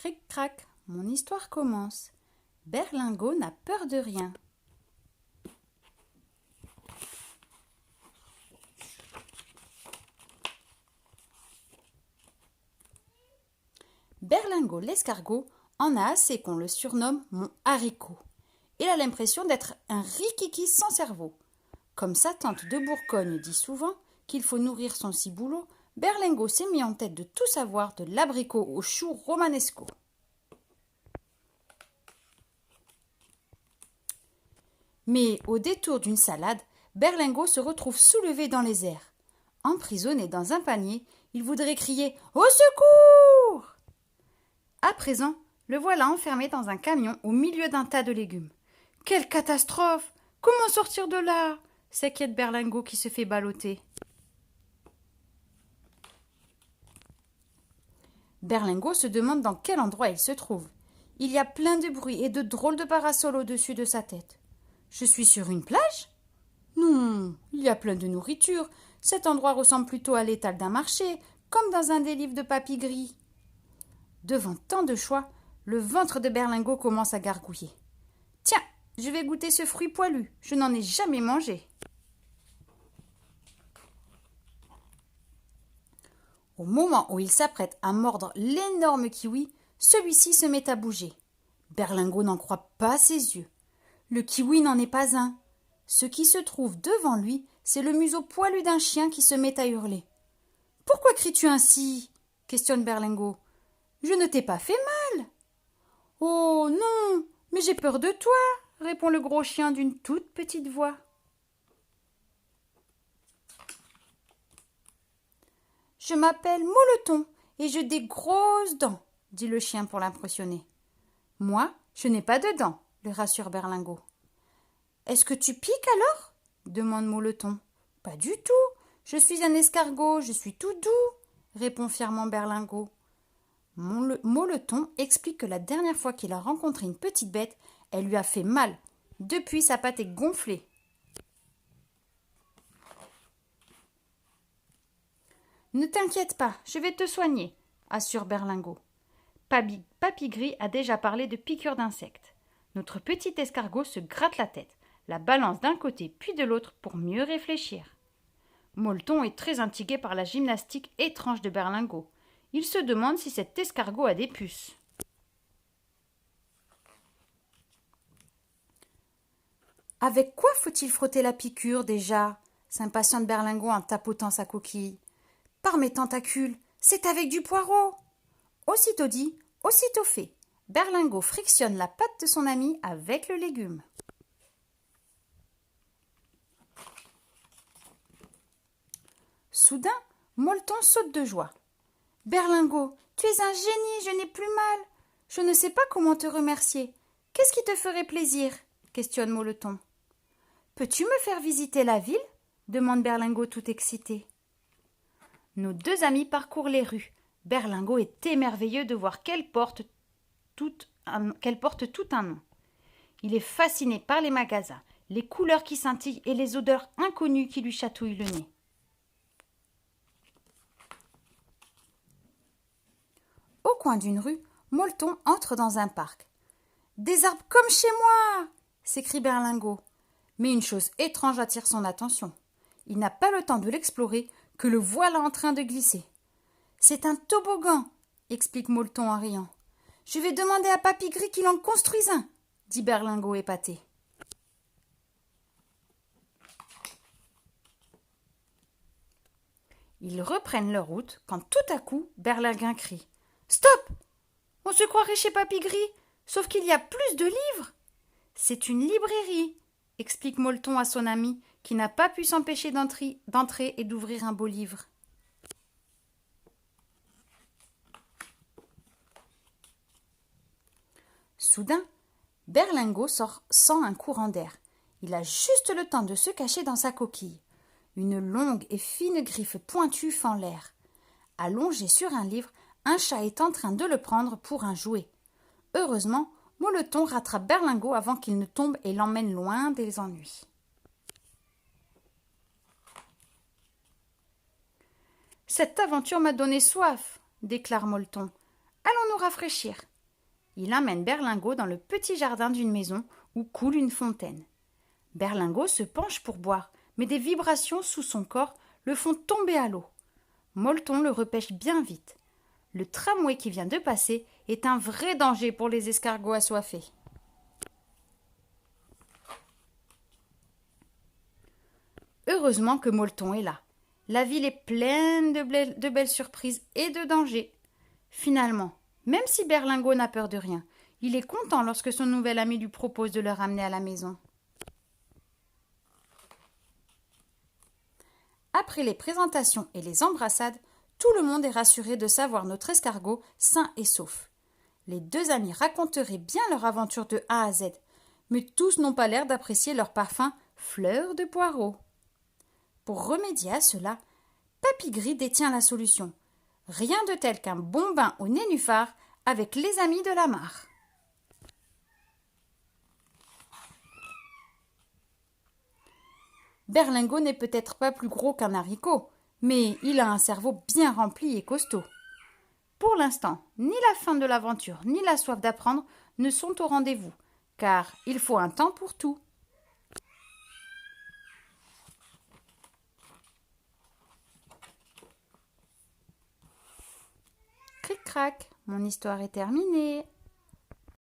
Cric-crac, mon histoire commence. Berlingot n'a peur de rien. Berlingot l'escargot en a assez qu'on le surnomme mon haricot. Il a l'impression d'être un rikiki sans cerveau. Comme sa tante de Bourgogne dit souvent qu'il faut nourrir son ciboulot, Berlingot s'est mis en tête de tout savoir de l'abricot au chou romanesco. Mais au détour d'une salade, Berlingot se retrouve soulevé dans les airs. Emprisonné dans un panier, il voudrait crier « Au secours !» À présent, le voilà enfermé dans un camion au milieu d'un tas de légumes. « Quelle catastrophe! Comment sortir de là ?» s'inquiète Berlingot qui se fait balloter. Berlingot se demande dans quel endroit il se trouve. Il y a plein de bruit et de drôles de parasols au-dessus de sa tête. Je suis sur une plage ? Non, il y a plein de nourriture. Cet endroit ressemble plutôt à l'étal d'un marché, comme dans un des livres de papy gris. Devant tant de choix, le ventre de Berlingot commence à gargouiller. Tiens, je vais goûter ce fruit poilu, je n'en ai jamais mangé. Au moment où il s'apprête à mordre l'énorme kiwi, celui-ci se met à bouger. Berlingot n'en croit pas ses yeux. Le kiwi n'en est pas un. Ce qui se trouve devant lui, c'est le museau poilu d'un chien qui se met à hurler. « Pourquoi cries-tu ainsi ?» questionne Berlingot. « Je ne t'ai pas fait mal. »« Oh non, mais j'ai peur de toi !» répond le gros chien d'une toute petite voix. « Je m'appelle Moleton et j'ai des grosses dents, » dit le chien pour l'impressionner. « Moi, je n'ai pas de dents, » le rassure Berlingot. « Est-ce que tu piques alors ?» demande Moleton. « Pas du tout, je suis un escargot, je suis tout doux, » répond fièrement Berlingot. Moleton explique que la dernière fois qu'il a rencontré une petite bête, elle lui a fait mal. Depuis, sa patte est gonflée. « Ne t'inquiète pas, je vais te soigner, » assure Berlingot. Papy Gris a déjà parlé de piqûres d'insectes. Notre petit escargot se gratte la tête, la balance d'un côté puis de l'autre pour mieux réfléchir. Moleton est très intrigué par la gymnastique étrange de Berlingot. Il se demande si cet escargot a des puces. Avec quoi faut-il frotter la piqûre déjà ? S'impatiente Berlingot en tapotant sa coquille. Par mes tentacules, c'est avec du poireau. Aussitôt dit, aussitôt fait. Berlingot frictionne la patte de son ami avec le légume. Soudain, Moleton saute de joie. « Berlingot, tu es un génie, je n'ai plus mal. Je ne sais pas comment te remercier. Qu'est-ce qui te ferait plaisir ?» questionne Moleton. « Peux-tu me faire visiter la ville ?» demande Berlingot tout excité. Nos deux amis parcourent les rues. Berlingot est émerveillé de voir qu'elle porte tout un nom. Il est fasciné par les magasins, les couleurs qui scintillent et les odeurs inconnues qui lui chatouillent le nez. Au coin d'une rue, Moleton entre dans un parc. « Des arbres comme chez moi !» s'écrie Berlingot. Mais une chose étrange attire son attention. Il n'a pas le temps de l'explorer que le voilà en train de glisser. « C'est un toboggan !» explique Moleton en riant. « Je vais demander à Papy Gris qu'il en construise un !» dit Berlingot épaté. Ils reprennent leur route quand tout à coup Berlingot crie. « Stop ! On se croirait chez Papy Gris, sauf qu'il y a plus de livres !»« C'est une librairie !» explique Moleton à son ami, qui n'a pas pu s'empêcher d'entrer et d'ouvrir un beau livre. Soudain, Berlingot sent un courant d'air. Il a juste le temps de se cacher dans sa coquille. Une longue et fine griffe pointue fend l'air. Allongé sur un livre, un chat est en train de le prendre pour un jouet. Heureusement, Moleton rattrape Berlingot avant qu'il ne tombe et l'emmène loin des ennuis. « Cette aventure m'a donné soif, » déclare Moleton. « Allons nous rafraîchir. Il emmène Berlingot dans le petit jardin d'une maison où coule une fontaine. Berlingot se penche pour boire, mais des vibrations sous son corps le font tomber à l'eau. Molleton le repêche bien vite. Le tramway qui vient de passer est un vrai danger pour les escargots assoiffés. Heureusement que Molleton est là. La ville est pleine de belles surprises et de dangers. Finalement, même si Berlingot n'a peur de rien, il est content lorsque son nouvel ami lui propose de le ramener à la maison. Après les présentations et les embrassades, tout le monde est rassuré de savoir notre escargot sain et sauf. Les deux amis raconteraient bien leur aventure de A à Z, mais tous n'ont pas l'air d'apprécier leur parfum fleur de poireau. Pour remédier à cela, Papy Gris détient la solution. Rien de tel qu'un bon bain au nénuphar avec les amis de la mare. Berlingot n'est peut-être pas plus gros qu'un haricot, mais il a un cerveau bien rempli et costaud. Pour l'instant, ni la fin de l'aventure ni la soif d'apprendre ne sont au rendez-vous, car il faut un temps pour tout. Cric-crac, mon histoire est terminée.